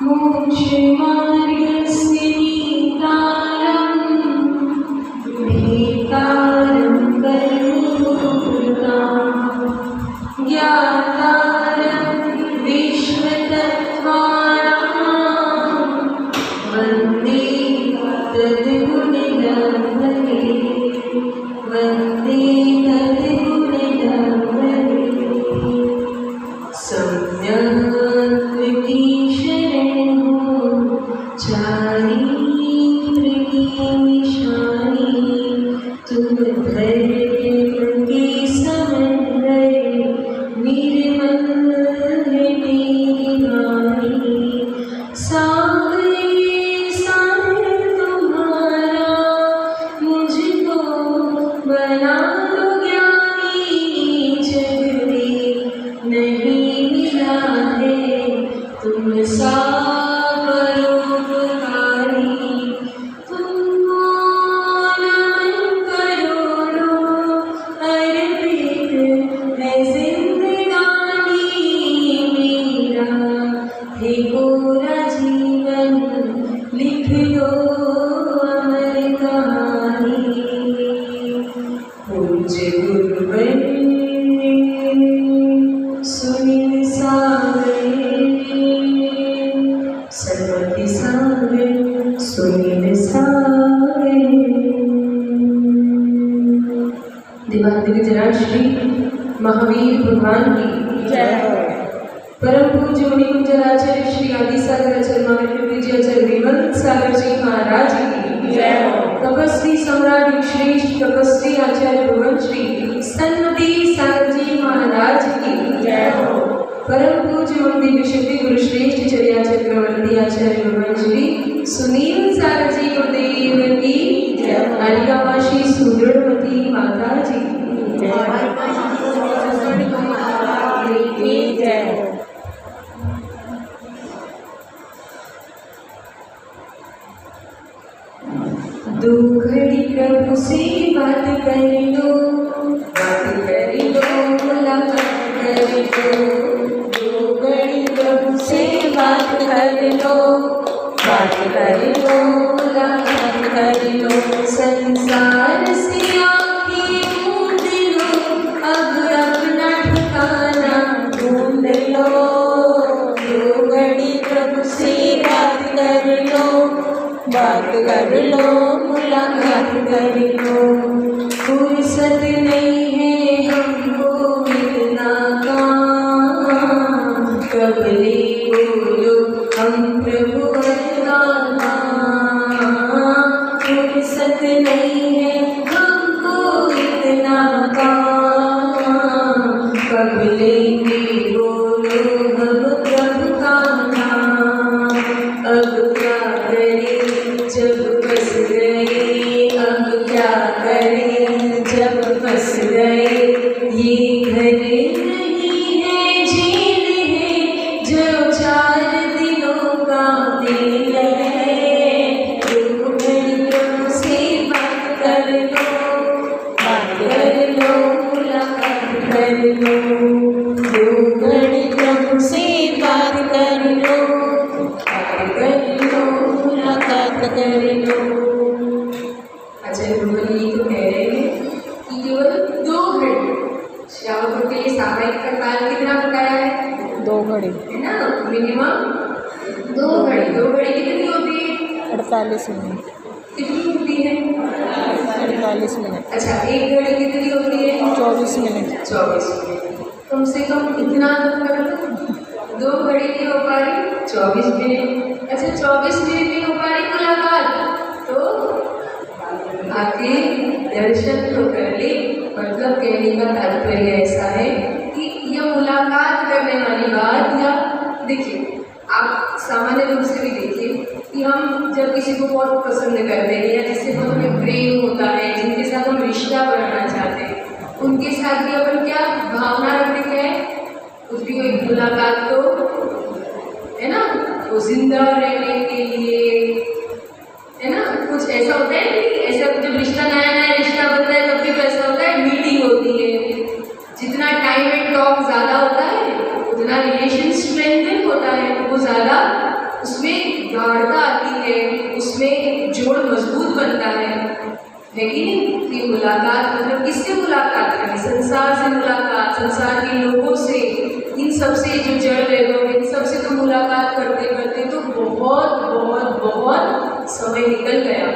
मोक्षमार्गस्य नीतारं नेतारं कर्मपूर्णां ज्ञातारं विश्वतत्त्वानां वन्दे तद्गुणगणपते वन्दे तद्गुणगणपते सम्यक् निशानी तुम धैर्य के समन्वय निर्मल है मेरी वाणी सारे सारे तुम्हारा मुझको बना दो ज्ञानी जग में नहीं मिला है तुम सा पूरा जीवन लिख लो अमर कहानी पूज्य गुरुवर सुनील सागर सरस्वती सागर सुनील सागर दिवाली जराश्री महावीर भगवान की जय। परम पूज्य मुनि कुंजराचार्य श्री आदि सागर आचार्य महावीर जी आचार्य विमल सागर जी महाराज की जय। तपस्वी सम्राट श्रेष्ठ तपस्वी आचार्य भगवान श्री सन्मति सागर जी महाराज की जय। परम पूज्य दिव्य शक्ति गुरु श्रेष्ठ चर्याचार्य प्रवर्ती आचार्य भगवान श्री सुनील सागर जी गुरुदेव की जय। कालिकावासी सुदृढ़मती माता जी की जय। दो घड़ी प्रभु से बात कर लो मुलाकात कर लो। दो घड़ी प्रभु से बात कर लो मुलाकात कर लो। संसार से आँखें मूंद लो अब अपना ठिकाना ढूंढ लो। दो घड़ी प्रभु से बात कर लो मुलाकात कर लो। फुर्सत नहीं है हमको मिलना काम कब ले बोलो हम प्रभु गाना। फुर्सत नहीं है हमको इतना काम कब लेंगे बोलो हम प्रभु का नाम। अब क्या करें जब फंस गए अब क्या करें जब फंस गए। ये घर नहीं है झील है जो 4 दिनों का दिल है। दो घड़ी प्रभु से बात कर लो मुलाकात कर लो। दो घड़ी प्रभु से बात कर लो मुलाकात कर लो। आचार्य भगवान ये तो कह रहे हैं कि केवल 2 घड़ी श्रावकों के लिए सामयिक का काल कितना बताया है 2 घड़ी है ना। मिनिमम 2 घड़ी कितनी होती है 48 मिनट। कितनी होती है 48 मिनट। अच्छा 1 घड़ी कितनी होती है 24 मिनट। 24 मिनट कम से कम इतना कर लो। 2 घड़ी नहीं हो पा रही 24 मिनट। अच्छा 24 मिनट नहीं हो पा रही मुलाकात तो आके दर्शन तो कर ले। मतलब कहने का तात्पर्य ऐसा है कि यह मुलाकात करने वाली बात या देखिए आप सामान्य रूप से भी देखिए कि हम जब किसी को बहुत पसंद करते हैं या जिससे बहुत हमें प्रेम होता है जिनके साथ हम रिश्ता बनाना चाहते हैं उनके साथ भी अपन क्या भावना रखते हैं उसकी कोई मुलाकात तो है ना वो जिंदा रहने के लिए है ना। कुछ ऐसा होता है कि ऐसा जब रिश्ता नया रिश्ता बनता है तब भी तो ऐसा होता है मीटिंग होती है। जितना टाइम एंड टॉक ज़्यादा होता है उतना रिलेशन स्ट्रेंथन होता है वो ज़्यादा उसमें गाढ़ता आती है, उसमें जोड़ मजबूत बनता है कि नहीं? कि मुलाकात मतलब किससे मुलाकात करें? संसार से मुलाकात, संसार के लोगों से, इन सब से जो जड़ वैभव, इन सब से तो मुलाकात करते करते तो बहुत बहुत बहुत समय निकल गया।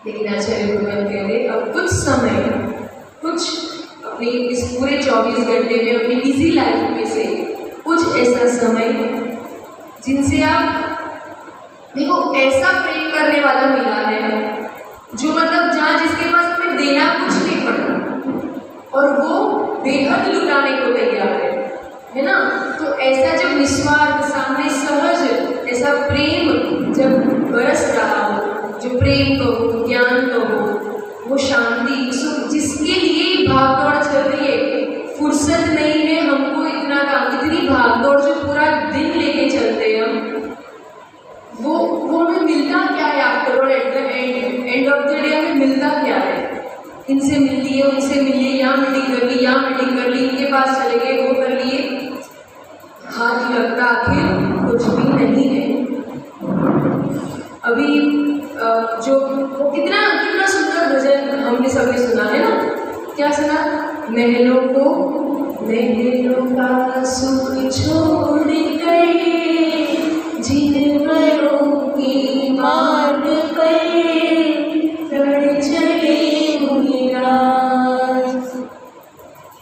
लेकिन आचार्य गुरुदेव कह रहे अब कुछ समय, कुछ अपनी इस पूरे 24 घंटे में अपनी बिजी लाइफ में से कुछ ऐसा समय जिनसे आप देखो ऐसा प्रेम करने वाला मिला है जो मतलब जहाँ जिसके पास हमें देना कुछ नहीं पड़ता और वो बेहद लुटाने को तैयार है ना? तो ऐसा जब निस्वार्थ सामने सहज ऐसा प्रेम जब बरस रहा हो, जो प्रेम कहो, ज्ञान कहो, वो शांति सुख जिसके लिए भागदौड़ चल रही है, फुर्सत नहीं है हमको इतना काम, इतनी भागदौड़ जो पूरा दिन लेके चलते हैं हम, वो हमें मिलता क्या है after all? At the end of the day हमें मिलता क्या है? इनसे मिल लिए, उनसे मिल लिए, यहाँ मीटिंग कर ली, यहाँ मीटिंग कर ली, इनके पास चले गए, वो कर लिए, हाथ लगता आखिर कुछ भी नहीं है। अभी जो वो कितना कितना सुंदर भजन हमने सबने सुना है ना? क्या सुना? महलों का सुख छोड़ गए, जिन मरों की मार गए, लड़ चले मुनिराज,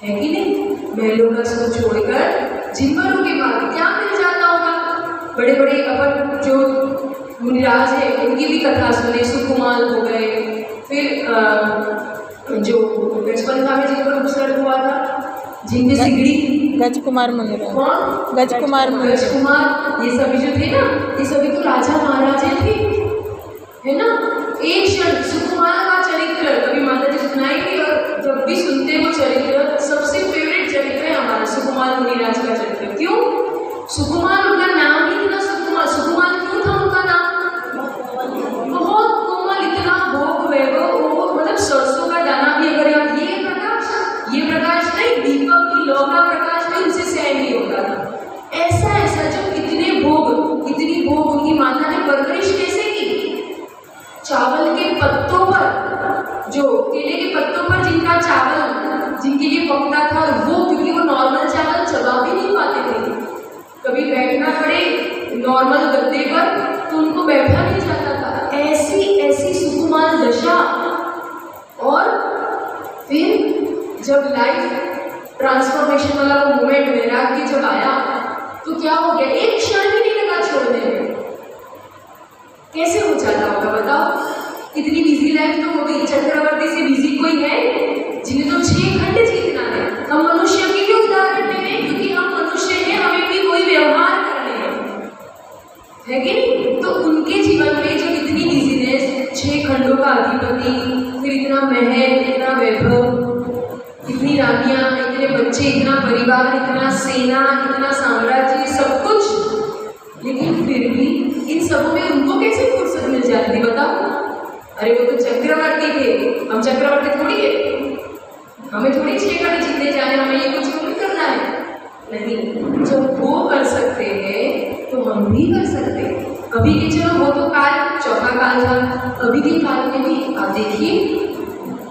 है कि नहीं? महलों का सुख छोड़कर जिनपरों की बात क्या मिल जाता होगा? बड़े बड़े अपन जो मुनिराज है उनकी भी कथा सुने, सुकुमार हो गए, फिर जो गजपंथा में जिनका उपसर्ग हुआ था, जिनकी सिगड़ी, गजकुमार मुनिराज, कौन? गजकुमार, ये सभी जो थे ना, ये सभी तो राजा महाराजे थे, है ना? एक क्षण सुकुमार का चरित्र कभी माता जी सुनाएंगे और जब भी सुनते वो चरित्र सबसे फेवरेट चरित्र है हमारा सुकुमार मुनिराज का चरित्र। क्यों? सुकुमार उनका नाम ही इतना सुकुमार, सुकुमार क्यों था उनका नाम? बहुत कोमल, इतना भोग वैभव, वो मतलब सरसों का दाना भी अगर आप ये प्रकाश नहीं, दीपक की लौ का प्रकाश भी उनसे सहन नहीं होता था। ऐसा जब इतनी भोग उनकी माता ने परवरिश कैसे की? चावल के पत्तों पर, जो केले के पत्तों पर जिनका चावल जिनके लिए पकता था, और वो क्योंकि वो नॉर्मल चावल चबा भी नहीं पाते थे, कभी बैठना पड़े नॉर्मल गद्दे पर तो उनको बैठा नहीं जाता था, ऐसी सुकुमार दशा। और फिर जब लाइफ ट्रांसफॉर्मेशन वाला वो मोमेंट वैराग्य जब आया तो क्या हो गया? एक क्षण भी नहीं लगा छोड़ने में। कैसे हो जाता होगा बताओ? इतनी बिजी लाइफ तो हो गई, चक्रवर्ती से बिजी कोई है? जिन्हें तो 6 घंटे जीतना है। हम मनुष्य की भी उदाहरण ले रहे हैं क्योंकि हम मनुष्य हैं, हमें भी वही व्यवहार करने हैं, है कि नहीं? तो उनके जीवन में जब इतनी बिजीनेस, 6 खंडों का अधिपति, फिर इतना महल, इतना वैभव, इतनी रानियां, इतने बच्चे, इतना परिवार, इतना सेना, इतना साम्राज्य, सब कुछ, लेकिन फिर भी इन सबों में उनको कैसे फुर्सत मिल जाती थी बताओ? अरे वो तो चक्रवर्ती थे, हम चक्रवर्ती थोड़ी है, हमें थोड़ी 6 घंटे जीतने जाने, हमें ये कुछ नहीं करना है। नहीं, जब वो कर सकते हैं तो हम भी कर सकते हैं। अभी के चलो वो तो काल चौथा काल था, अभी के काल में भी आप देखिए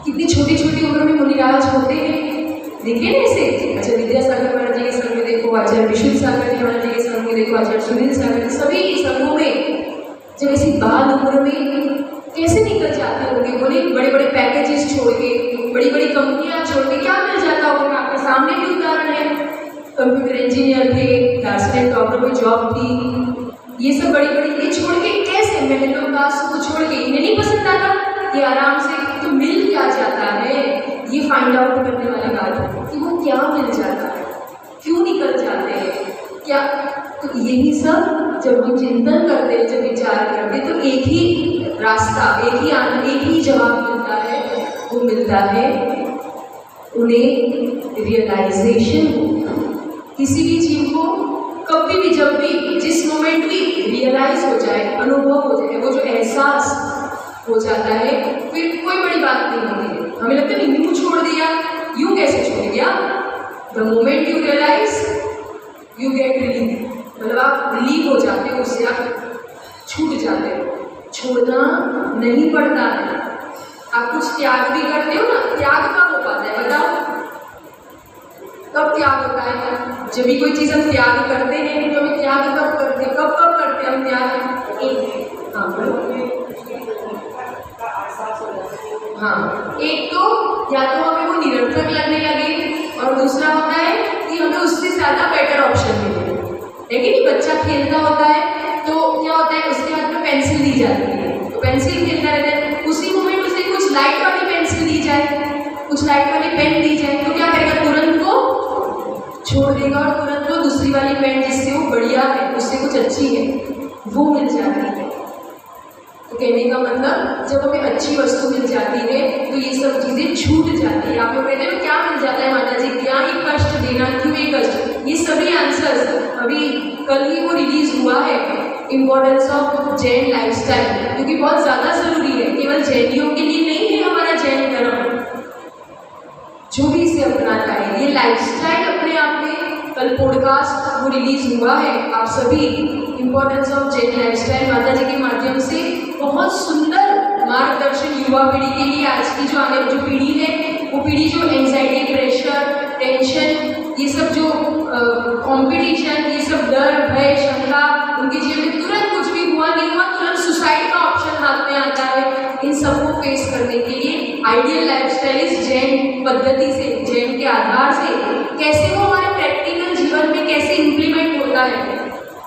कितनी छोटी छोटी उम्र में मुनिराज होते हैं, देखिए ना ऐसे। अच्छा, विद्यासागर महाराज जी के संग में देखो, आचार्य विष्णु सागर जी महाराज जी के संग में देखो, आचार्य सुनील सागर, सभी संगों में जब ऐसी बाल उम्र में कैसे निकल जाते होंगे, बोले बड़े बड़े पैकेजेस छोड़ के, बड़ी बड़ी कंपनियां छोड़ के, क्या मिल जाता होगा? आपके सामने भी उदाहरण है, कंप्यूटर इंजीनियर थे, दार्शनिक डॉक्टर में जॉब थी, ये सब बड़ी बड़ी ये छोड़ के कैसे? महलों का सुख छोड़ के, इन्हें नहीं पसंद आता कि आराम से तो मिल क्या जाता है, ये फाइंड आउट करने वाली बात है कि वो क्या मिल जाता है, क्यों निकल जाते हैं क्या? तो यही सब जब हम चिंतन करते हैं, जब विचार करते हैं, तो एक ही रास्ता, एक ही जवाब मिलता है, वो मिलता है उन्हें रियलाइजेशन। किसी भी चीज को कभी भी, जब भी, जिस मोमेंट भी रियलाइज हो जाए, अनुभव हो जाए, वो जो एहसास हो जाता है, फिर कोई बड़ी बात नहीं होती है। हमें लगता है यूं छोड़ दिया, यूं कैसे छोड़ दिया? The moment you realise you get relief, मतलब आप रिलीव हो जाते हो उससे, आप छूट जाते हो, छोड़ना नहीं पड़ता है। आप कुछ त्याग भी करते हो ना, त्याग कब हो पाता है बताओ? कब त्याग होता है? जब भी कोई चीज़ हम त्याग करते हैं तो हमें त्याग कब करते हैं? कब कब करते हैं हम त्याग? एक तो या तो हमें वो निरर्थक लगने लगे और दूसरा होता है कि हमें उससे ज़्यादा बेटर ऑप्शन मिले। लेकिन ये बच्चा खेलता होता है तो क्या होता है, उसके हाथ में पेंसिल दी जाती है तो पेंसिल खेलता रहता है, उसी मोमेंट उसे कुछ लाइट वाली पेंसिल दी जाए, कुछ लाइट वाली पेन दी जाए तो क्या करेगा? तुरंत वो छोड़ देगा और तुरंत वो दूसरी वाली पेन जिससे वो बढ़िया है, उससे कुछ अच्छी है, वो मिल जाती है। तो कहने का मतलब जब हमें अच्छी वस्तु मिल जाती है तो ये सब चीज़ें छूट जाती है। आप लोग कहते हैं क्या मिल जाता है माता जी, क्या ये कष्ट देना, क्यों ये कष्ट? ये सभी आंसर्स अभी कल ही वो रिलीज हुआ है, इम्पोर्टेंस ऑफ जैन लाइफस्टाइल, क्योंकि बहुत ज़्यादा ज़रूरी है। केवल जैनियों के लिए नहीं है हमारा जैन धर्म, जो भी इसे अपनाता है ये लाइफस्टाइल अपने आप में। कल पॉडकास्ट वो रिलीज हुआ है, आप सभी इम्पोर्टेंस ऑफ जैन लाइफस्टाइल माता जी के माध्यम से बहुत सुंदर मार्गदर्शन युवा पीढ़ी के लिए। आज की जो आने जो पीढ़ी है वो पीढ़ी जो एंजाइटी, प्रेशर, टेंशन, ये सब जो कंपटीशन, ये सब डर, भय, शंका उनके जीवन में तुरंत कुछ भी हुआ नहीं हुआ तुरंत सुसाइड का ऑप्शन हाथ में आता है। इन सबको फेस करने के लिए आइडियल लाइफस्टाइल इस जैन पद्धति से, जैन के आधार से कैसे वो हमारे प्रैक्टिकल जीवन में कैसे इम्प्लीमेंट होता है।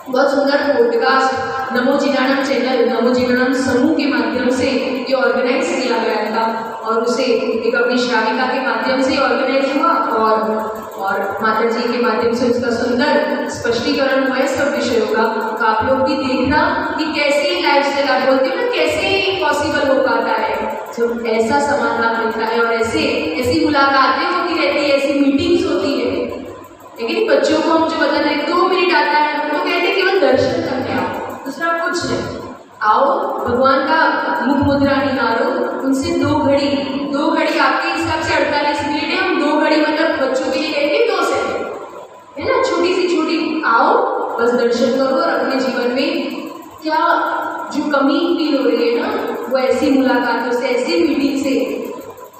बहुत सुंदर पॉडकास्ट नमो जीवनम चैनल, नमो जीवनम समूह के माध्यम से ये ऑर्गेनाइज किया गया था और उसे एक अपनी श्राविका के माध्यम से ऑर्गेनाइज हुआ और माता जी के माध्यम से उसका सुंदर स्पष्टीकरण हुआ है सब विषयों का। तो आप लोग भी देखना कि कैसे लाइफस्टाइल, आप बोलते हो ना कैसे पॉसिबल हो पाता है जब ऐसा समाधान मिलता है और ऐसी मुलाकातें होती रहती है, ऐसी मीटिंग्स होती है। लेकिन बच्चों को हम जो बता रहे 2 मिनट आता है तो कहते हैं केवल दर्शन करके आओ, दूसरा कुछ नहीं। आओ भगवान का मुख मुद्रा निहारो, उनसे 2 घड़ी आपके हिसाब से 48 मिनट है, हम 2 घड़ी मतलब बच्चों के लिए कहेंगे 2 सेकंड है ना, छोटी सी छोटी। आओ बस दर्शन करो और अपने जीवन में क्या जो कमी फील हो रही है ना वो ऐसी मुलाकातों से, ऐसी मीटिंग से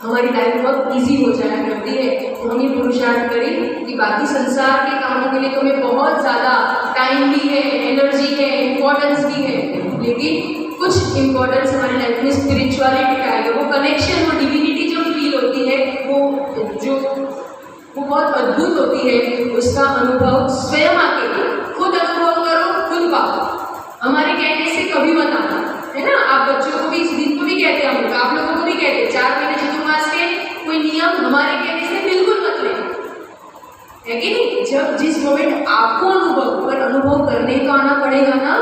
हमारी लाइफ बहुत ईजी हो जाया करती है। तो हम ये पुरुषार्थ करें कि बाकी संसार के कामों के लिए तो हमें बहुत ज़्यादा टाइम भी है, एनर्जी है, इम्पोर्टेंस भी है, लेकिन कुछ इम्पोर्टेंस हमारी लाइफ में स्पिरिचुअलिटी का है, वो कनेक्शन, वो डिविनिटी जो फील होती है वो बहुत अद्भुत होती है। उसका अनुभव स्वयं आके खुद अनुभव करो, खुद पाओ। हमारे कहने से कभी मत आना है ना। आप बच्चों को भी इस दिन को भी कहते हैं, हम लोग आप लोगों को भी कहते हैं 4 महीने चतुर्मास के कोई नियम हमारे कहने से बिल्कुल मत लें, है कि नहीं। जब जिस मोमेंट आपको अनुभव, पर अनुभव करने को आना पड़ेगा ना,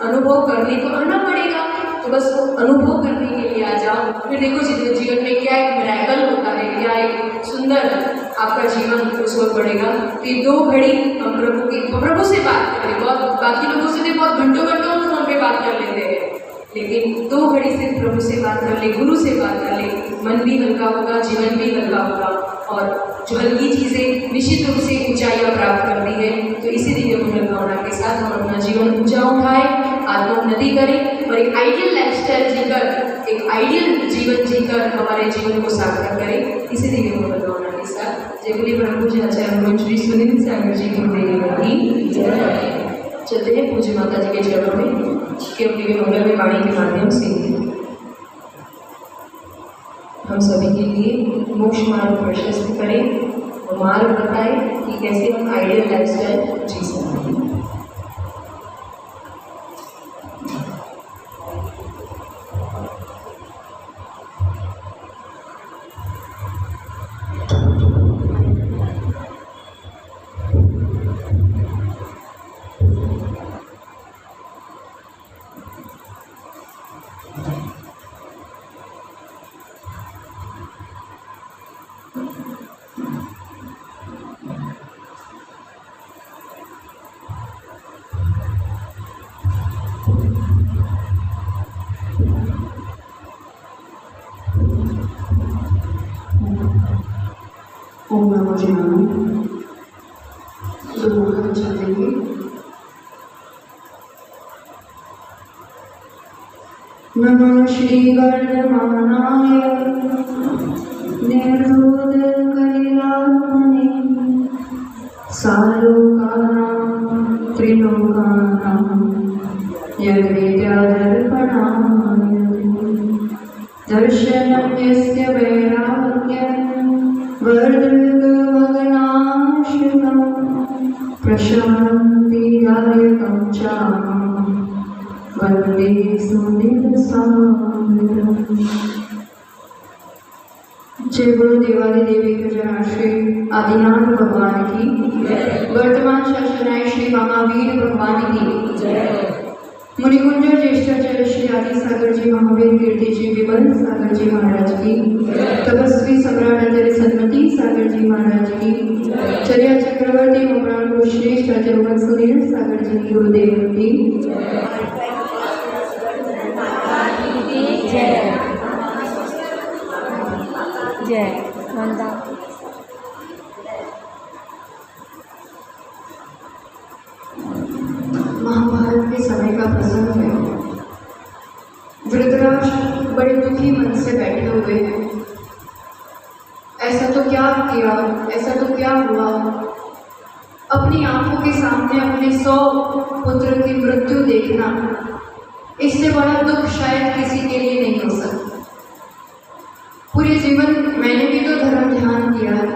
अनुभव करने को आना पड़ेगा, तो बस वो अनुभव करने के लिए आ जाओ। फिर देखो जीवन में क्या एक मिरेकल होता है, क्या एक सुंदर आपका जीवन उस वक्त बढ़ेगा। तो ये 2 घड़ी हम प्रभु से बात करें। बहुत बाकी लोगों से बहुत घंटों हम फोन पे बात कर लेते हैं, लेकिन 2 घड़ी सिर्फ प्रभु से बात कर ले, गुरु से बात कर ले, मन भी हल्का होगा, जीवन भी हल्का होगा और जो हल्की चीज़ें निश्चित रूप से ऊंचाइयाँ प्राप्त करती है। तो इसी दिव्य मंगल भावना के साथ हम अपना जीवन ऊंचा उठाएं, आत्मोन्नति करें और एक आइडियल लाइफस्टाइल जीकर, एक आइडियल जीवन जीकर हमारे जीवन को सार्थक करें। इसी दिव्य मंगल भावना के साथ जय बोले परम पूज्य आचार्य श्री सुनील सागर जी की जय। चलते हैं पूज्य माता जी के चरणों में कि अपनी मंगल में वाणी के माध्यम से हम सभी के लिए मोक्ष मार्ग प्रशस्त करें और मार्ग बताएं कि कैसे हम आइडियल लाइफस्टाइल जी सकते हैं। ओम नमो शिवाय। तो मुख चलेंगे नमः श्री वर्धमानाय निर्धूतकलिलात्मने सालोकानां त्रिलोकानां यद्विद्यादर्पणाय दर्शनं यस्य वैराग्यं वर्धकमगनाश्रितं प्रशान्तिदायकं चाहं वन्दे सुनिलसाम्यम्। जय गुरु देवादी देवी खजानाश्री आदिनाथ भगवान की, वर्तमान शासनाय श्री महावीर भगवान की, मुनिकुंजर ज्येष्ठाचार्य श्री आदि सागर जी महावीर कीर्ति जी विमल सागर जी महाराज की, तपस्वी सम्राट आचार्य सन्मति सागर जी महाराज की, चर्या चक्रवर्ती मुमरान श्रेष्ठ आचार्य सुनील सागर जी गुरुदेव की जय जय वंदा। महाभारत के समय का प्रसंग है। धृतराष्ट्र बड़े दुखी मन से बैठे हुए हैं। ऐसा तो क्या किया, ऐसा तो क्या हुआ। अपनी आंखों के सामने अपने 100 पुत्र की मृत्यु देखना, इससे बड़ा दुख शायद किसी के लिए नहीं हो सकता। पूरे जीवन मैंने भी तो धर्म ध्यान किया है।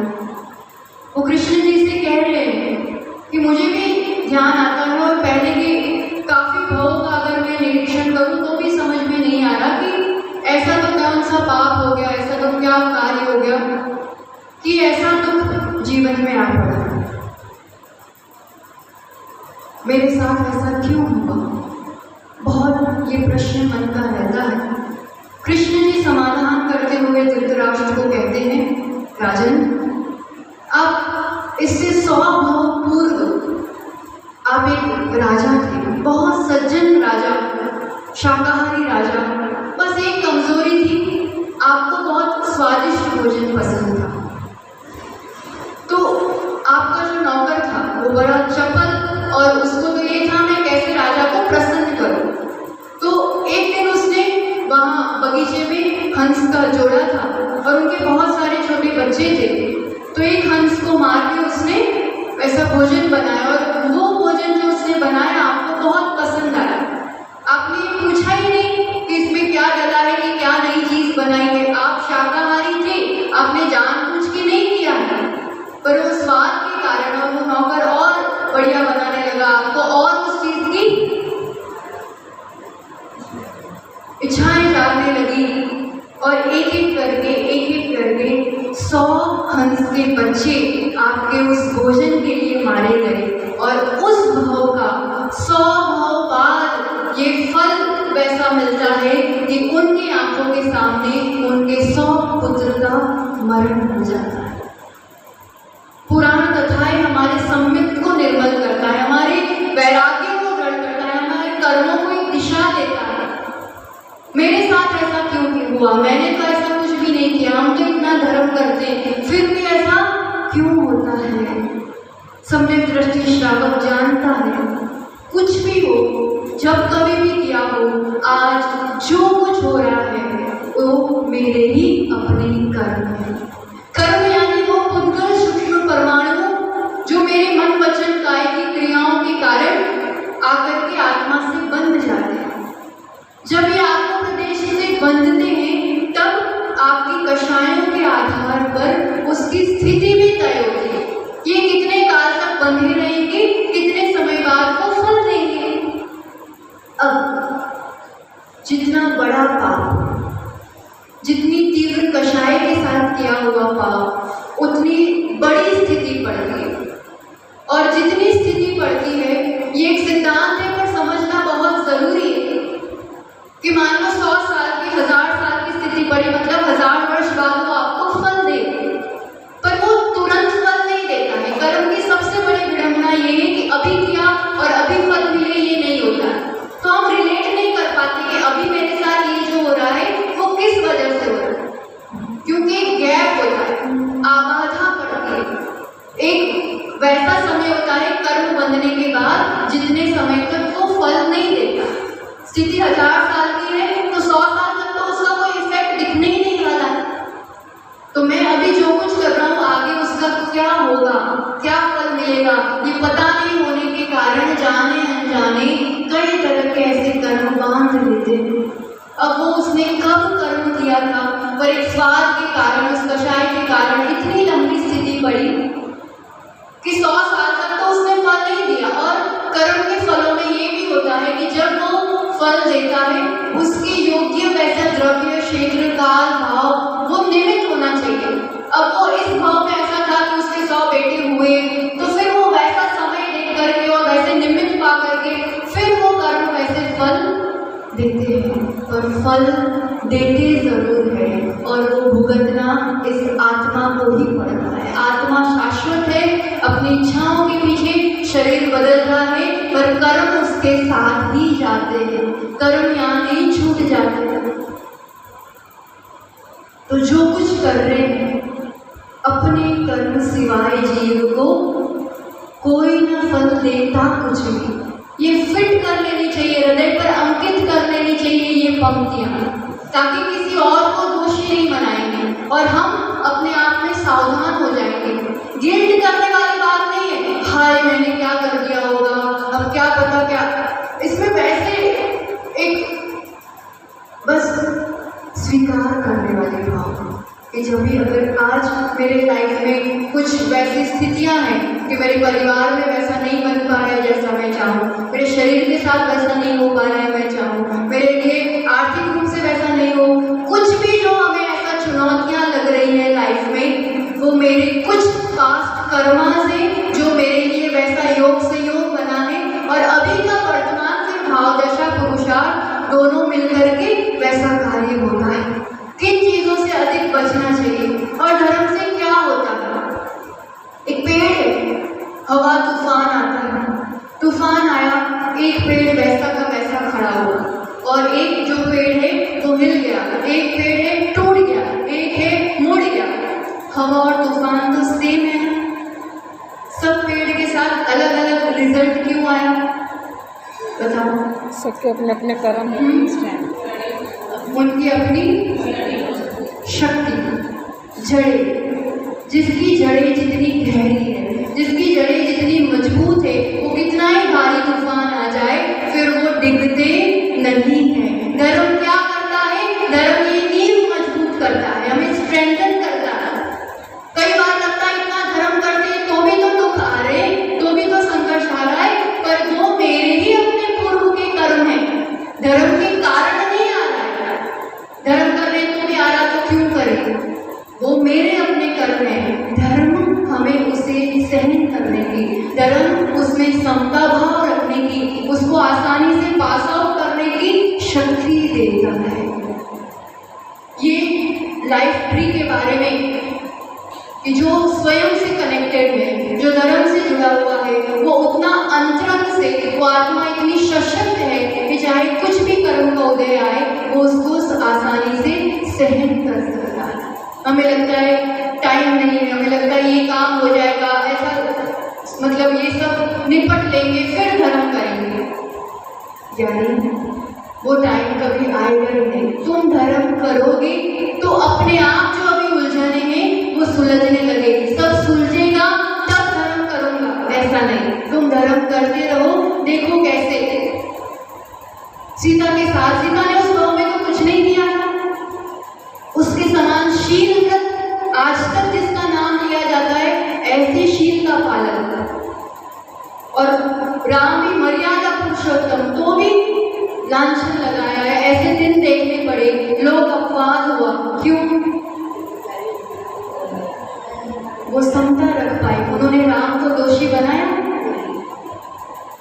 वो कृष्ण जी से कह रहे हैं कि मुझे भी ध्यान आता है और पहले के काफी भावों का अगर मैं निरीक्षण करूं तो भी समझ में नहीं आ रहा कि ऐसा तो कौन सा पाप हो गया, ऐसा तो क्या कार्य हो गया कि ऐसा दुख जीवन में आ पड़ा। मेरे साथ ऐसा क्यों हुआ, बहुत ये प्रश्न मन का रहता है। कृष्ण जी समाधान करते हुए धृतराष्ट्र को कहते हैं, राजन आप इससे 100 भाव पूर्व आप एक राजा थे, बहुत सज्जन राजा, शाकाहारी राजा। बस एक कमजोरी थी, आपको बहुत स्वादिष्ट भोजन पसंद था। तो आपका जो नौकर था वो बड़ा चपल, और उसको तो ये था मैं कैसे राजा को प्रसन्न करूं। तो एक दिन उसने वहाँ बगीचे में हंस का जोड़ा था और उनके बहुत सारे छोटे बच्चे थे। तो एक हंस को मार के उसने ऐसा भोजन बनाया और वो भोजन जो उसने बनाया आपको बहुत पसंद आया। आपने ये पूछा ही नहीं कि इसमें क्या डला है कि क्या नई चीज बनाई है। आप शाकाहारी थे, आपने जानबूझ के नहीं किया है, पर वो स्वाद के कारण और वो नौकर और बढ़िया बनाने लगा आपको और उस चीज की इच्छाएं जागने लगी और एक एक करके 100 हंस के बच्चे आपके उस भोजन के लिए मारे गए। और उस भाव का 100 भाव बाद ये फल वैसा मिलता है कि उनकी आंखों के सामने उनके 100 पुत्र का मरण हो जाता है। पुराण कथाएं हमारे संवित को निर्मल करता है, हमारे वैराग्य को दृढ़ करता है, हमारे कर्मों को एक दिशा देता है। मेरे साथ ऐसा क्यों हुआ, मैंने तो ऐसा कुछ भी नहीं किया, हम तो इतना धर्म करते हैं, फिर भी ऐसा क्यों होता है। सम्यक दृष्टि श्रावक जानता है, कुछ भी हो, जब कभी भी किया हो, आज जो कुछ हो रहा है वो मेरे ही अपने कर्म है। कर्म यानी वो पुद्गल सूक्ष्म परमाणु जो मेरे मन वचन काय की क्रियाओं के कारण आकर के आत्मा से बंध जाते हैं। जब ये आत्मा प्रदेश से बंधते हैं तब आपकी कषायों के आधार पर उसकी स्थिति भी तय होती है। ये कितने काल तक बंधे रहेंगे, कितने समय बाद वो फल देंगे। अब जितना बड़ा पाप, जितनी तीव्र कषाय के साथ किया हुआ पाप, उतनी बड़ी स्थिति पड़ती है। और जितनी स्थिति पड़ती है, ये एक सिद्धांत है पर समझना बहुत जरूरी है कि मान लो 100 साल की 1000 साल की स्थिति पड़ी, मतलब 1000 वर्ष बाद वो आपको फल दे, पर वो तुरंत फल नहीं देता है। कर्म की सबसे बड़ी विडंबना ये है कि अभी किया और अभी फल मिले, ये नहीं होता है। तो हम रिलेट नहीं कर पाते कि अभी मेरे साथ ये जो हो रहा है वो किस वजह से हो रहा है, क्योंकि एक गैप होता है, आबाधा पड़ती है। एक वैसा समय होता है कर्म बंधने के बाद जितने समय तक वो फल नहीं देता। स्थिति 1000 साल की है तो 100 कर्म बांध लेते हैं। अब वो उसने कब कर्म किया था, पर एक स्वाद के कारण, उस कषाय के कारण इतनी लंबी स्थिति पड़ी कि 100 साल तक तो उसने फल नहीं दिया। और कर्म के फलों में ये भी होता है कि जब वो फल देता है, उसके योग्य वैसा द्रव्य, क्षेत्र, काल, भाव वो निमित्त होना चाहिए। अब वो इस भाव में ऐसा था कि उसके 100 बेटे हुए, तो फिर वो वैसा समय देख करके और वैसे निमित्त पा करके फिर वो कर्म वैसे फल देते हैं। और फल देते जरूर है, और वो भुगतना इस आत्मा को ही पड़ता है। आत्मा शाश्वत है, अपनी इच्छाओं के पीछे शरीर बदल रहा है, पर कर्म उसके साथ ही जाते हैं, कर्म यहाँ नहीं छूट जाते हैं। तो जो कुछ कर रहे हैं, अपने कर्म सिवाय जीव को कोई न फल देता कुछ भी। ये फिट कर लेनी चाहिए, हृदय पर अंकित कर लेनी चाहिए ये पंक्तियां, ताकि किसी और को दोषी नहीं बनाएंगे और हम अपने आप में सावधान हो जाएंगे। गिल्ट करने वाली बात नहीं है, हाय मैंने क्या कर दिया होगा, अब क्या पता क्या, इसमें वैसे एक बस स्वीकार करने वाली भाव कि जब भी अगर आज मेरे लाइफ में कुछ वैसी स्थितियां हैं कि मेरे परिवार में वैसा नहीं बन पा रहा है जैसा मैं चाहूँ, मेरे शरीर के साथ वैसा नहीं हो पा रहा है मैं चाहूँ, मेरे लिए आर्थिक रूप से वैसा नहीं हो, कुछ भी जो हमें ऐसा चुनौतियां लग रही है लाइफ में, वो मेरे कुछ पास्ट कर्मा से जो मेरे लिए वैसा योग से योग बना है, और अभी का वर्तमान से भाव दशा पुरुषार्थ दोनों मिलकर के वैसा कार्य होता है। किन चीजों से अधिक बचना चाहिए और धर्म से क्या होता है? एक पेड़ है, हवा तूफान आता है, तूफान आया, एक पेड़ वैसा का वैसा खड़ा हुआ, और एक जो पेड़ है वो हिल गया, एक पेड़ है टूट गया, एक है मुड़ गया। हवा और तूफान तो सेम है, सब पेड़ के साथ अलग अलग रिजल्ट क्यों आया बताओ? सबके अपने अपने कर्म हैं, उनकी अपनी शक्ति, जड़ें, जिसकी जड़ें जितनी गहरी है, जिसकी जड़ें जितनी मजबूत है, वो कितना ही भारी तूफान आ जाए फिर वो डिगते नहीं है। धर्म क्या करता है? धर्म ये नींव मजबूत करता है, हमें स्ट्रेंथन करता है। कई बार लगता है इतना धर्म करते हैं तो भी तो दुख आ रहे, तो भी तो संघर्ष आ रहा है, पर वो मेरे ही अपने पूर्व के कर्म है, धर्म के कारण नहीं आ रहा है। धर्म कर रहे तो भी आ रहा तो क्यों करें? वो मेरे अपने कर्म है। धर्म हमें उसे सहन करने की, धर्म उसमें समता भाव रखने की, उसको आसानी से पास आउट करने की शक्ति देता है। ये लाइफ ट्री के बारे में कि जो स्वयं से कनेक्टेड है, जो धर्म से जुड़ा हुआ है, वो उतना अंतरंग से, वो आत्मा इतनी सशक्त है कि चाहे कुछ भी कर्म का उदय आए वो उसको आसानी से सहन कर सकता है। हमें लगता है टाइम नहीं है, हमें लगता है ये काम हो जाएगा, ऐसा मतलब ये सब निपट लेंगे फिर धर्म करेंगे, यानी वो टाइम कभी आएगा ही नहीं। तुम धर्म करोगे तो अपने आप जो अभी उलझने हैं वो सुलझने लगेगी, सब सुलझेगा तब धर्म करूंगा, ऐसा नहीं। तुम धर्म करते रहो, देखो कैसे सीता के साथ, सीता ने उस गाँव में तो कुछ नहीं किया था, उसके समान शील व्रत आज तक जिसका नाम लिया जाता है, ऐसे शील का पालन कर। और राम भी मर्यादा पुरुषोत्तम, तो भी लांछन लगाया है, ऐसे दिन देखने पड़े, लोग अपवाद हुआ, क्यों? वो समता रख पाए। उन्होंने राम को दोषी बनाया,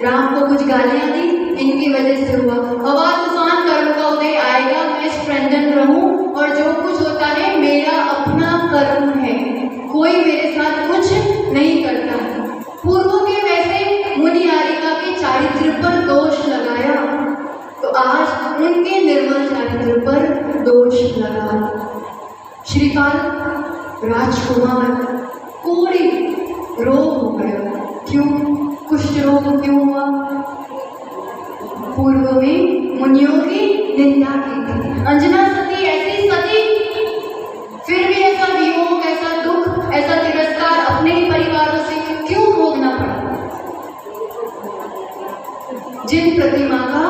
राम को कुछ गालियां दी, इनकी वजह से हुआ। हवा तूफान कर्म का उदय आएगा, मैं स्ट्रेंथन रहूं, और जो कुछ होता है मेरा अपना कर्म है, कोई मेरे साथ कुछ नहीं करता है। पूर्वों के वैसे मुनि आरिका के चारित्र पर दोष लगाया, तो आज उनके निर्मल चारित्र पर दोष लगा। श्रीपाल राजकुमार कोड़ी रोग हो गया, क्यों? कुष्ठ रोग क्यों हुआ? पूर्व में मुनियों की निंदा की थी। अंजना सती ऐसी सती, फिर भी ऐसा वियोग, ऐसा दुख, ऐसा तिरस्कार अपने ही परिवारों से क्यों भोगना पड़ा? जिन प्रतिमा का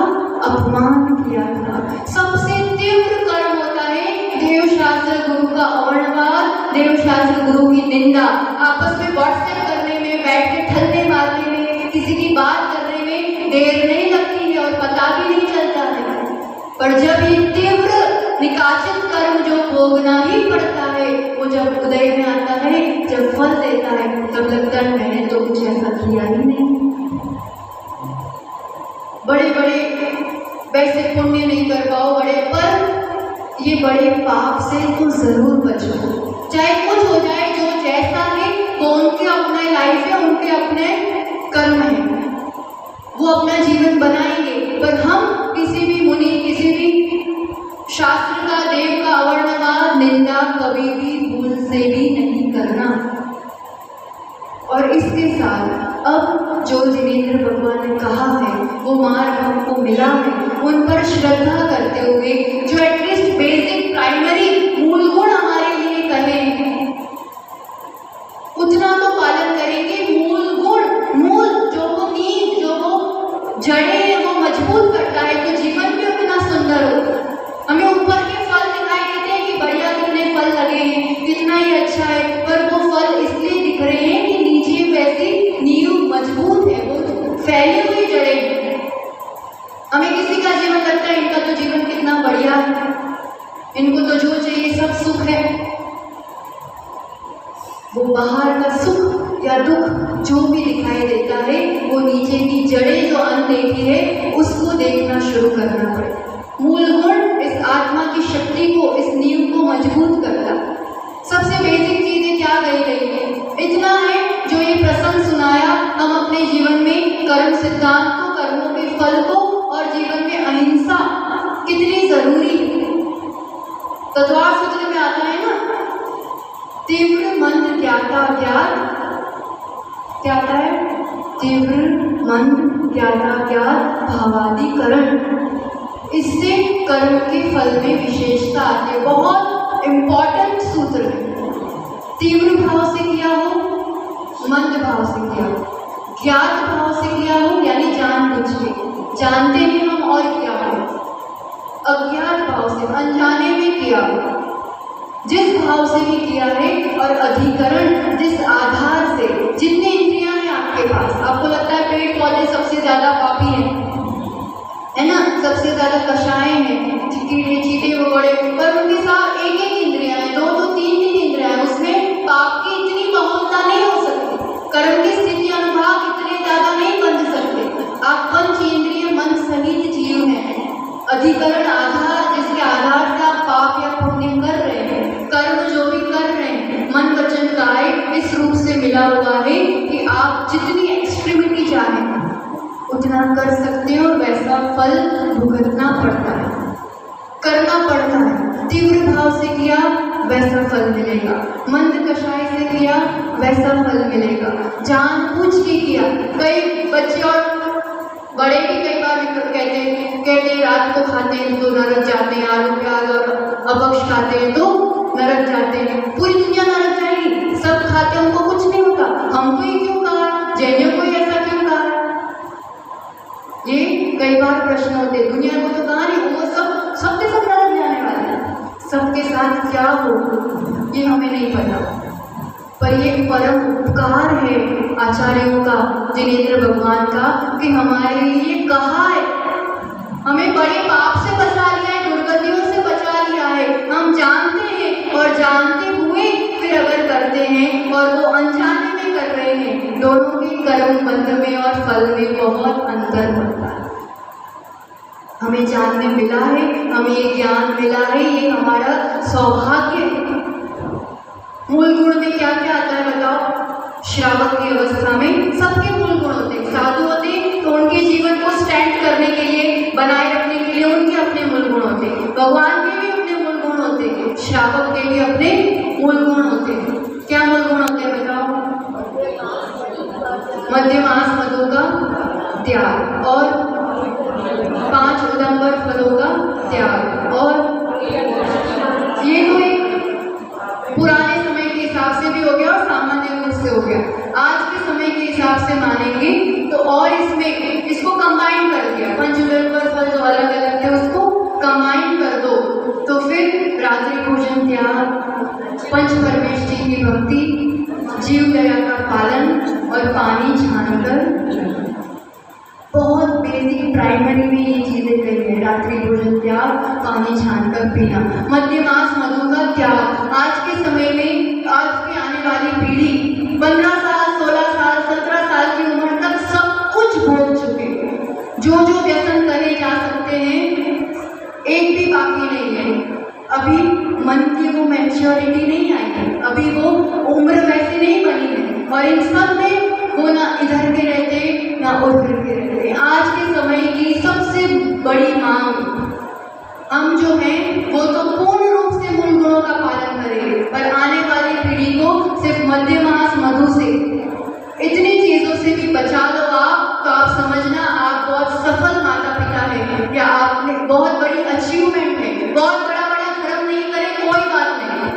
अपमान किया था। सबसे तीव्र कर्म होता है देवशास्त्र गुरु का अवर्णवाद, देवशास्त्र गुरु की निंदा। आपस में व्हाट्सएप करने में, बैठ के ठल्ले मारने में, किसी की बात करने में देर नहीं लगती है और पता भी नहीं चलता है। पर जब ये तीव्र निकाचित कर्म जो भोगना ही पड़ता है, वो जब उदय में आता है, जब फल देता है, तब लगता है मैंने तो कुछ ऐसा किया ही नहीं। बड़े बड़े वैसे पुण्य नहीं कर पाओ बड़े, पर ये बड़े पाप से तो जरूर बचो। चाहे कुछ हो जाए, जो जैसा है वो उनके अपने लाइफ है, उनके अपने कर्म है, वो अपना जीवन बनाएंगे। पर हम किसी भी मुनि, किसी भी शास्त्र का, देव का अवर्णवाद, निंदा कभी भी भूल से भी नहीं करना। और इसके साथ अब जो जिनेंद्र भगवान ने कहा है वो मार्ग हमको मिला है, उन पर श्रद्धा करते हुए जो एटलीस्ट बेसिक प्राइमरी मूल गुण हमारे लिए कहे उतना तो पालन करेंगे। मूल गुण, मूल जो वो नींव, जो वो जड़ें वो मजबूत करता है, तो जीवन भी उतना सुंदर होगा। हमें ऊपर के फल दिखाई देते हैं कि बढ़िया कितने फल लगे हैं, कितना ही अच्छा है, पर वो फल इसलिए दिख रहे हैं कि नीचे वैसी नींव मजबूत है, वो फैली हुई जड़ें हैं। हमें किसी का जीवन लगता है इनका तो जीवन कितना बढ़िया है, इनको तो जो चाहिए सब सुख है। वो बाहर का सुख या दुख जो भी दिखाई देता है, वो नीचे की जड़ें जो अनदेखी है उसको देखना शुरू करना पड़ेगा। मूल गुण इस आत्मा की शक्ति को, इस नींव को मजबूत करता। सबसे बेसिक चीजें क्या कही गई है, इतना है जो ये प्रसंग सुनाया। हम अपने जीवन में कर्म सिद्धांत को, कर्मों के फल को और जीवन में अहिंसा कितनी जरूरी है। तत्वार सूत्र में आता है ना, तीव्र मंद ज्ञाता ज्ञात, क्या आता है, तीव्र मंद ज्ञाता ज्ञात भावादिकरण। इससे कर्म के फल में विशेषता आती है। बहुत इंपॉर्टेंट सूत्र है। तीव्र भाव से किया हो, मंद भाव से किया हो, ज्ञात भाव से किया हो यानी जानबूझ के, जानते हैं हम और किया हो, अज्ञात भाव से, अनजाने में किया हो, जिस भाव से भी किया है, और अधिकरण जिस आधार से, जितने इंद्रियां हैं आपके पास, आपको लगता है पेड़ पौधे सबसे ज्यादा पापी हैं, है ना, सबसे ज्यादा कषाय हैं, कीड़े चीटे वो बड़े, पर उनके साथ एक एक इंद्रियां हैं, दो दो तीन तीन इंद्रियां हैं, उसमें पाप की इतनी बहुलता नहीं हो सकती, कर्म की स्थिति अनुभाग इतने ज्यादा नहीं बन सकते। आप पंच इंद्रिय मन सहित जीव हैं। अधिकरण आधार, जिसके आधार से आप पाप या पुण्य कर रहे हैं, कर्म जो भी कर रहे हैं, मन वचन काय इस रूप से मिला हुआ है कि आप जितनी एक्सट्रीमिटी चाहें उतना कर सकते हो, और वैसा फल भुगतना पड़ता है, करना पड़ता है। तीव्र भाव से किया वैसा फल मिलेगा, मंद कषाय से किया वैसा फल मिलेगा, जानबूझ के किया। कई बच्चे और बड़े भी कई बार कहते हैं रात को खाते हैं तो नरक जाते हैं, आलू प्याज और अबक्ष खाते हैं तो नरक जाते हैं। पूरी दुनिया नरक जाएगी, सब खाते हैं उनको कुछ नहीं होता, हमको ही क्यों कहा, जैनियों को ही ऐसा क्यों कहा? ये कई बार प्रश्न होते हैं। दुनिया को तो कहा नहीं, वो सबके सब नरक जाने वाले हैं, सबके साथ क्या हो ये हमें नहीं पता, पर ये परम उपकार है आचार्यों का, जिनेंद्र भगवान का, कि हमारे लिए कहा है, हमें बड़े पाप से बचा लिया है, दुर्गतियों से बचा लिया है। हम जानते हैं और जानते हुए फिर अगर करते हैं और वो अनजाने में कर रहे हैं, दोनों के कर्म बंध में और फल में बहुत अंतर होता है। हमें जानने मिला है, हमें ये ज्ञान मिला है, ये हमारा सौभाग्य है। मूल गुण में क्या क्या आता है बताओ? श्रावक की अवस्था में सबके मूल गुण होते हैं। साधु होते हैं तो उनके जीवन को स्टैंड करने के लिए, बनाए रखने के लिए उनके अपने मूल गुण होते हैं। भगवान के भी अपने मूल गुण होते हैं, श्रावक के भी अपने मूल गुण होते हैं। क्या मूल गुण होते हैं बताओ? मध्यमास मदों का त्याग और 5 उदंबर फलों का त्याग, और ये तो एक पुराने समय के हिसाब से भी हो गया और सामान्य रूप से हो गया। आज के समय के हिसाब से मानेंगे तो और इसमें इसको कंबाइन कर दिया, 5 उदंबर फल जो अलग अलग थे उसको कंबाइन कर दो, तो फिर रात्रि भोजन त्याग, पंच परमेष्ठी की भक्ति, जीव दया का पालन और पानी छानकर, बहुत बेसिक प्राइमरी में ये चीजें कही है। रात्रि भोजन त्याग, पानी छानकर पीना, मध्यमास मधु का त्याग। आज के समय में, आज की आने वाली पीढ़ी 15 साल, 16 साल, 17 साल की उम्र तक सब कुछ भोग चुके हैं। जो जो व्यसन करे जा सकते हैं, एक भी बाकी नहीं है। अभी मन की वो मैच्योरिटी नहीं आई है, अभी वो उम्र वैसे नहीं बनी है, और इन सब में वो ना इधर के रहते ना उधर के रहते। आज के समय की सबसे बड़ी मांग, हम जो हैं वो तो पूर्ण रूप से मूल गुणों का पालन करेंगे, पर आने वाली पीढ़ी को सिर्फ मध्यमास मधु से, इतनी चीजों से भी बचा लो आप, तो आप समझना आप बहुत सफल माता पिता हैं, या आपने बहुत बड़ी अचीवमेंट है। बहुत बड़ा धर्म नहीं करे कोई बात नहीं,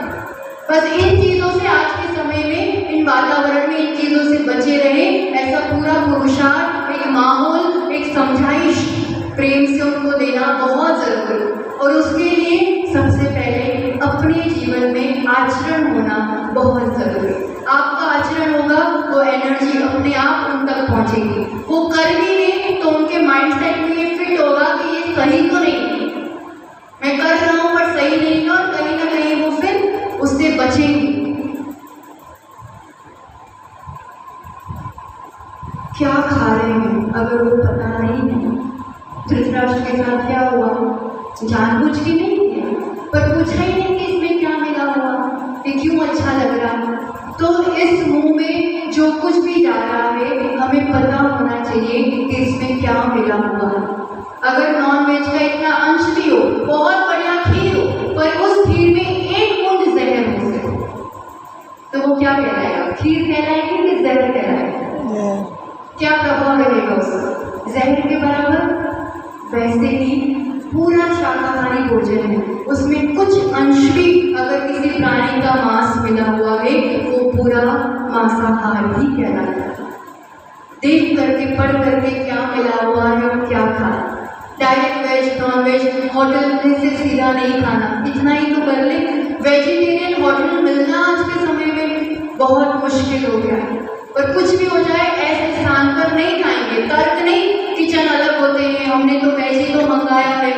बस इन चीजों से आज के समय में, इन वातावरण में इन चीजों से बचे रहे, ऐसा पूरा पुरुषार्थ, एक माहौल, एक समझाइश प्रेम से उनको देना बहुत जरूरी। और उसके लिए सबसे पहले अपने जीवन में आचरण होना बहुत जरूरी। आपका आचरण होगा वो एनर्जी अपने आप उन तक पहुंचेगी। वो कर भी लें तो उनके माइंडसेट में ये फिट होगा कि ये सही तो नहीं, मैं कर रहा हूं पर सही नहीं है, और कहीं ना कहीं वो फिर उससे बचेंगे। क्या खा रहे हैं अगर वो पता नहीं है। धृतराष्ट्र के साथ क्या हुआ, जानबूझ के नहीं किया, पर पूछा ही नहीं कि इसमें क्या मिला हुआ, ये क्यों अच्छा लग रहा। तो इस मुंह में जो कुछ भी जा रहा है, हमें पता होना चाहिए कि इसमें क्या मिला हुआ है। अगर नॉन वेज का इतना अंश भी हो, बहुत बढ़िया खीर हो, पर उस खीर में एक बूंद जहर हो से, तो वो क्या कहलाएगा, खीर कहलाएगी कि जहर कहलाएगा, क्या प्रभाव रहेगा उसका, जहर के बराबर। वैसे ही पूरा शाकाहारी भोजन है, उसमें कुछ अंश भी अगर किसी प्राणी का मांस मिला हुआ है, वो पूरा मांसाहार ही कहलाता है। देख करके पढ़ करके क्या मिला हुआ है और क्या खाना, direct veg non veg hotel में से सीधा नहीं खाना, इतना ही तो कर ले। वेजिटेरियन होटल मिलना आज के समय में बहुत मुश्किल हो गया है, पर कुछ भी हो जाए ऐसे स्थान पर नहीं खाएंगे। तर्क नहीं, किचन अलग होते हैं, हमने तो वेज ही तो मंगाया है,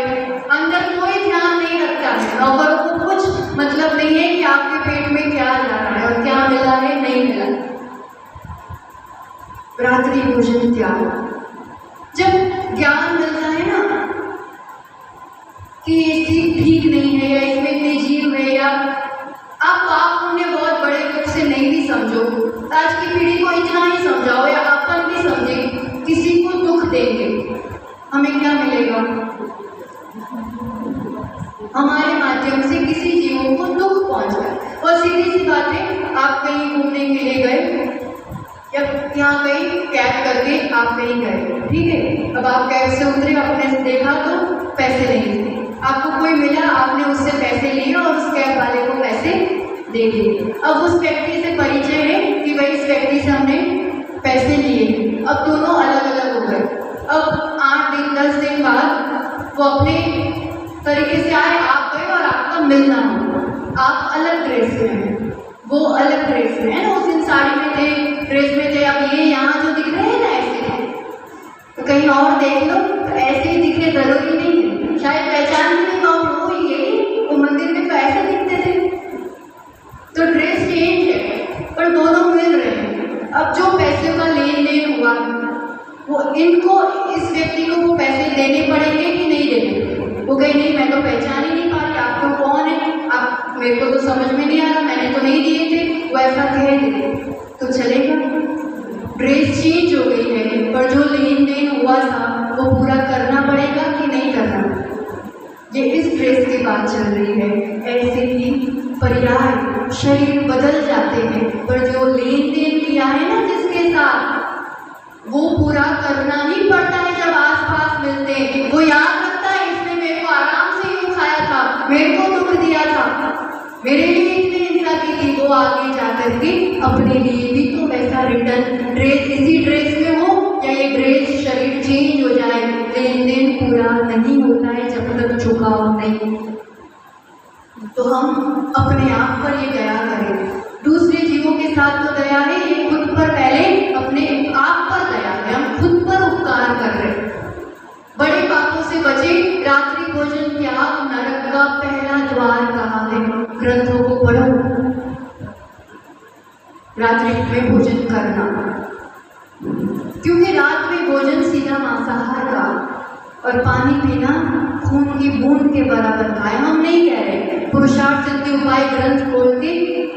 अंदर कोई ध्यान नहीं रखता है, नौकरों को कुछ मतलब नहीं है कि आपके पेट में क्या जा रहा है और क्या मिला है नहीं मिला। रात्रि भोजन त्याग, जब ज्ञान मिलता है ना कि ये चीज ठीक नहीं है, या इसमें इतने जीव है, या आप पाप पुण्य बहुत बड़े रूप से नहीं भी समझो, आज की पीढ़ी को इतना ही समझाओ, या अपन भी समझे, किसी को दुख देंगे हमें क्या मिलेगा, हमारे माध्यम से किसी जीवों को दुख पहुंचा। और सीधी सी बात है, आप कहीं घूमने के लिए गए, या यहाँ कहीं कैब करके आप कहीं गए, ठीक है, अब आप कैब से उतरे, आपने देखा तो पैसे नहीं थे, आपको कोई मिला, आपने उससे पैसे लिए और उस कैब वाले को पैसे दे दिए। अब उस व्यक्ति से परिचय है कि भाई इस व्यक्ति से हमने पैसे लिए, अब दोनों अलग अलग हो गए। अब 8 दिन 10 दिन बाद वो अपने तरीके से आए, आप गए और आपका मिलना हो, आप अलग ड्रेस में हैं, वो अलग ड्रेस में है ना, उस दिन साड़ी में थे, ड्रेस में थे, अब ये यहाँ जो दिख रहे हैं ना ऐसे थे, तो कहीं और देख लो तो ऐसे ही दिखने जरूरी नहीं है, शायद पहचान भी नहीं पाओ वो ये, वो मंदिर में तो ऐसे दिखते थे, तो ड्रेस चेंज है पर दोनों मिल रहे हैं। अब जो पैसे का लेन देन हुआ वो इनको, इस व्यक्ति को वो पैसे देने पड़ेंगे कि नहीं देने, वो कहीं नहीं, मैं तो पहचान ही नहीं पा रही आप तो कौन है, आप मेरे को तो समझ में नहीं आ रहा, मैंने तो नहीं दिए थे, वो ऐसा कह दे तो चलेगा। ड्रेस चेंज हो गई है, पर जो लेन देन हुआ था वो पूरा करना पड़ेगा कि नहीं करना, ये इस ड्रेस की बात चल रही है। ऐसे ही पर्याय शरीर बदल जाते हैं, पर जो लेन देन किया है ना जिसके साथ, वो पूरा करना ही पड़ता है। जब आस पास मिलते हैं वो याद रखता है, इसने मेरे को आराम से यूँ खाया था, मेरे को दुख दिया था, मेरे लिए इतनी हिंसा की थी, वो आगे जाकर के अपने लिए भी तो वैसा रिटर्न ड्रेस, इसी ड्रेस में हो, या ये ड्रेस शरीर चेंज हो जाए, लेन देन पूरा नहीं होता है जब तक झुकाव नहीं। तो हम अपने आप पर ये दया करें। दूसरे जीवों के साथ तो दया है, ये खुद पर पहले अपने आप पर दया है। हम खुद पर उपकार कर रहे हैं। बड़े पापों से बचे। रात्रि भोजन त्याग नरक का पहला द्वार कहा है। ग्रंथों को पढ़ो, रात्रि में भोजन करना, क्योंकि रात में भोजन सीधा मांसाहार का और पानी पीना खून की बूंद के बराबर का है। हम नहीं कह रहे, पुरुषार्थ सिद्धि उपाय ग्रंथ खोल के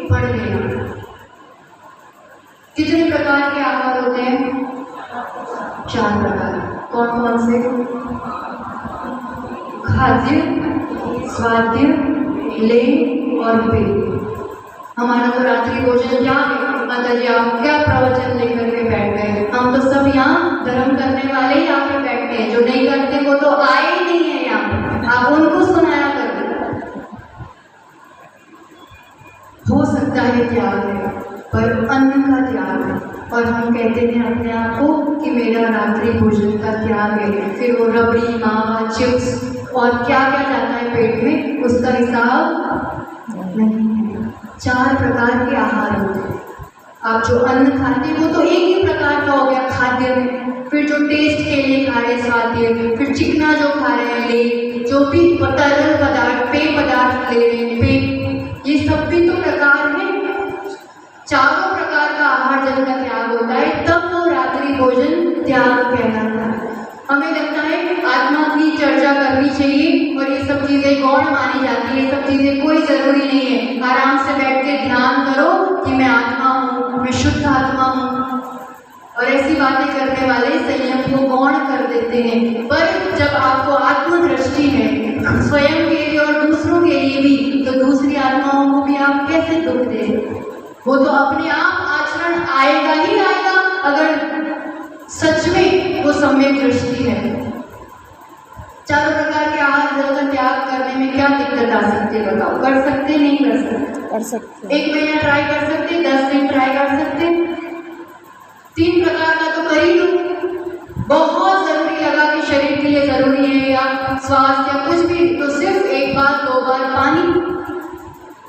पढ़ लेना। कितने प्रकार के आहार होते हैं? 4 प्रकार। कौन कौन से? खाद्य, स्वाद्य, लेह और पेय। हमारा तो रात्रि भोजन क्या है? माता जी आप क्या प्रवचन लेकर के बैठ गए? हम तो सब यहाँ धर्म करने वाले ही आके बैठते हैं, जो नहीं करते वो तो आए ही नहीं है यहाँ। आप उनको सुनाया करते। हो सकता है त्याग है, पर अन्न का त्याग है। और हम कहते हैं अपने आप को कि मेरा रात्रि भोजन का त्याग है। फिर वो रबड़ी, मावा, चिप्स और क्या क्या जाता है पेट में, उसका हिसाब नहीं है। 4 प्रकार के आहार होते हैं। आप जो अन्न खाते हैं वो तो एक ही प्रकार का हो गया खाद्य में। फिर जो टेस्ट के लिए खा रहे हैं स्वाद्य, फिर चिकना जो खा रहे हैं ले, जो भी तरल पदार्थ, पेय पदार्थ ले रहे हैं पेय, ये सब भी तो प्रकार है। 4 प्रकार का आहार जब का त्याग होता है तब वो रात्रि भोजन त्याग कहलाता है। हमें लगता है आत्मा की चर्चा करनी चाहिए और ये सब चीजें गौण मानी जाती है। ये सब चीजें कोई जरूरी नहीं है। आराम से बैठ के ध्यान करो कि मैं आत्मा हूँ, मैं शुद्ध आत्मा हूँ। और ऐसी बातें करने वाले संयम को गौण कर देते हैं। पर जब आपको आत्मदृष्टि है स्वयं के लिए और दूसरों के लिए भी, तो दूसरी आत्माओं को भी आप कैसे दुख दें? वो तो अपने आप आचरण आएगा ही आएगा अगर सच में वो सम्यक दृष्टि है। 4 प्रकार के आहार जल का त्याग करने में क्या दिक्कत आ सकती है बताओ? कर सकते नहीं कर सकते? कर सकते। 1 महीना ट्राई कर सकते, 10 दिन ट्राई कर सकते। 3 प्रकार का तो कर ही लो। बहुत जरूरी लगा कि शरीर के लिए जरूरी है या स्वास्थ्य या कुछ भी, तो सिर्फ 1 बार 2 बार पानी।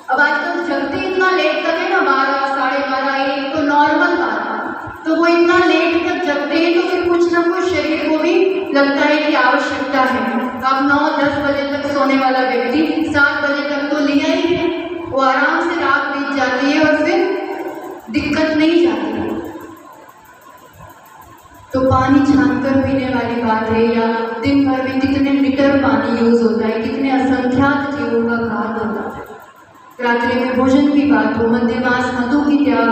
अब आजकल जगते इतना लेट तक है ना, 12, 12:30, 1 तो नॉर्मल बात है। तो वो इतना लेट तक जगते हैं तो फिर कुछ ना कुछ शरीर को भी लगता है कि आवश्यकता है। अब 9-10 बजे तक सोने वाला व्यक्ति 7 बजे तक तो लिया ही है, वो आराम से रात बीत जाती है और फिर दिक्कत नहीं जाती। तो पानी छानकर पीने वाली बात है, या दिन भर में कितने लीटर पानी यूज होता है, कितने असंख्यात जीवों का घात होता है। रात्रि में भोजन की बात हो, मध्यमास मधु की त्याग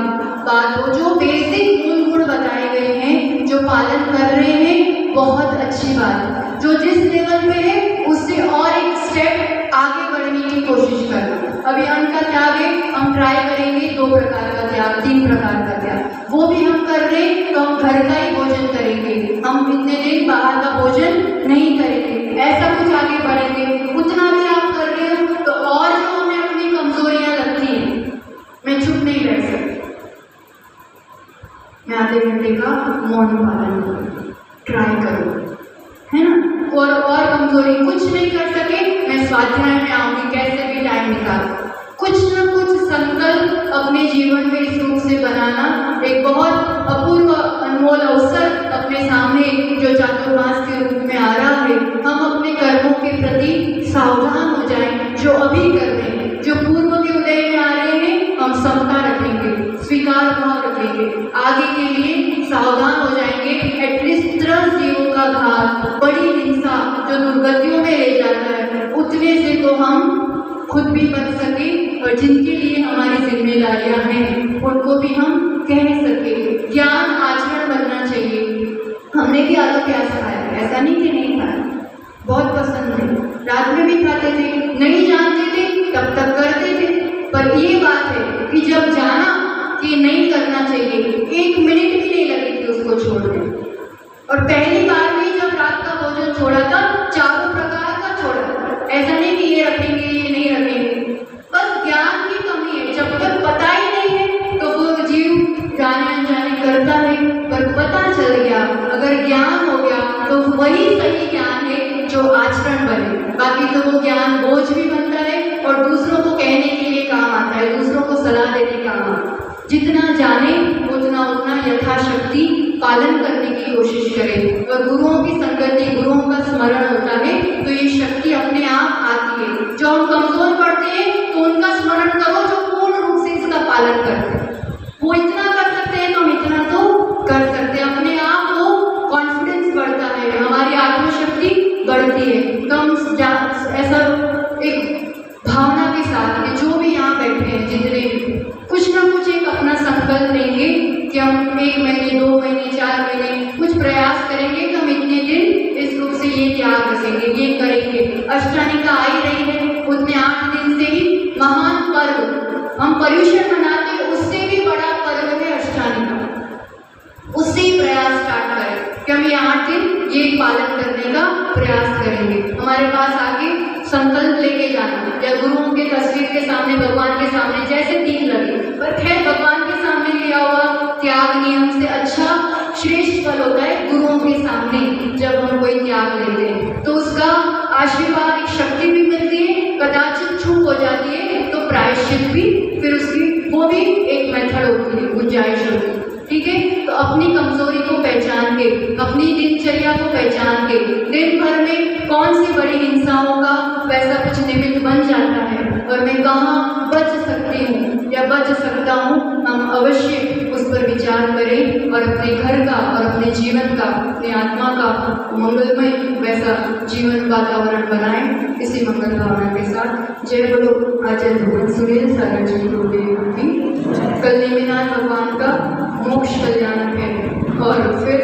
बात हो, जो बेसिक मूल गुण बताए गए हैं जो पालन कर रहे हैं, बहुत अच्छी बात है। जो जिस लेवल पे है उससे और एक स्टेप आगे बढ़ने की कोशिश करना। अभी अन्न का त्याग है, हम ट्राई करेंगे 2 प्रकार का त्याग, 3 प्रकार का त्याग, वो भी हम कर रहे हैं तो हम घर का ही भोजन करेंगे। हम इतने दिन बाहर का भोजन नहीं करेंगे, ऐसा कुछ आगे बढ़ेंगे। उतना भी आप कर रहे हो तो और जो हमें अपनी कमजोरियां लगती हैं, मैं चुप नहीं रह सकती, मैं आधे घंटे का मौन पालन करूँ, ट्राई करूँ, है ना। और कमजोरी कुछ नहीं कर सके, मैं स्वाध्याय में आऊँगी, कैसे भी टाइम निकाल, कुछ न कुछ संकल्प अपने जीवन में इस रूप से बनाना। एक बहुत अपूर्व अनमोल अवसर अपने सामने जो चातुर्मास के रूप में आ रहा है। हम अपने कर्मों के प्रति सावधान हो जाएं, जो अभी कर रहे हैं, जो पूर्व के उदय में आ रहे हैं, हम समता रखेंगे, स्वीकार भाव रखेंगे, आगे के लिए सावधान हो जाएंगे। एटलीस्ट 30 जीवों का घात, बड़ी हिंसा जो दुर्गतियों में ले जाता है, उतने से तो हम खुद भी बच सके और जिनके लिए हमारी जिम्मेदारियां हैं उनको भी हम कह सके। ज्ञान आचरण बनना चाहिए। हमने भी आलू प्याज खाया, ऐसा नहीं कि नहीं खाया, बहुत पसंद है, रात में भी खाते थे, नहीं जानते थे तब तक करते थे। पर ये बात है कि जब जाना कि नहीं करना चाहिए, 1 मिनट भी नहीं लगी थी उसको छोड़ने। और पहली बार भी जब रात का भोजन छोड़ा था, 4 प्रकार का छोड़ा, ऐसा नहीं कि ये रखेंगे ये नहीं रखेंगे, बस ज्ञान की कमी है। जब तक पता ही नहीं है तो वो जीव जाने अनजाने करता है, पर पता चल गया, अगर ज्ञान हो गया तो वही सही ज्ञान है जो आचरण बने। बाकी तो वो ज्ञान बोझ भी बनता है और दूसरों को कहने के लिए काम आता है, दूसरों को सलाह देने का काम आता है। जितना जाने उतना यथाशक्ति पालन करने की कोशिश करें। और गुरुओं की संगति, गुरुओं का स्मरण होता है तो ये शक्ति अपने आप आती है। जो हम कमजोर पड़ते हैं तो उनका स्मरण करो जो पूर्ण रूप से इसका पालन करते हैं। वो इतना कर सकते हैं तो हम इतना तो कर सकते हैं। अपने आप वो कॉन्फिडेंस बढ़ता है, हमारी आत्मशक्ति बढ़ती है। तो हम ऐसा एक भावना के साथ कि जो भी यहाँ बैठे हैं जितने कुछ ना कुछ एक अपना संकल्प लेंगे कि हम 1 महीने 2 महीने 4 महीने कुछ प्रयास करेंगे कि हम इतने दिन इस रूप से ये त्याग रखेंगे, ये करेंगे। अष्टानिका आ ही रही है, उतने 8 दिन से ही महान पर्व हम पर्युषण मनाते हैं, उससे भी बड़ा पर्व है अष्टानिका। उससे ही प्रयास स्टार्ट करें कि हम ये 8 दिन ये पालन करने का प्रयास करेंगे। हमारे पास आगे संकल्प लेके जाना या गुरुओं के तस्वीर के सामने, भगवान के सामने जैसे ठीक लगे, पर खैर भगवान के सामने लिया हुआ त्याग नियम से अच्छा श्रेष्ठ फल होता है गुरुओं के सामने जब हम कोई त्याग लेते हैं तो उसका आशीर्वाद, एक शक्ति भी मिलती है। कदाचित चूक हो जाती है तो प्रायश्चित भी, फिर उसकी वो भी एक मेथड होती है, गुंजाइश होती है। ठीक है, तो अपनी कमजोरी को पहचान के, अपनी दिनचर्या को पहचान के, दिन भर में कौन सी बड़ी हिंसाओं का वैसा कुछ निमित्त बन जाता है और मैं कहाँ बच सकती हूँ या बच सकता हूँ, हम अवश्य उस पर विचार करें और अपने घर का और अपने जीवन का, अपनी आत्मा का मंगलमय वैसा जीवन वातावरण बनाएं। इसी मंगल भावना के साथ जय बोलो आचार्य भगवान सुनील सागर जी गुरुदेव की। कल निमिनाथ भगवान का मोक्ष कल्याण है और फिर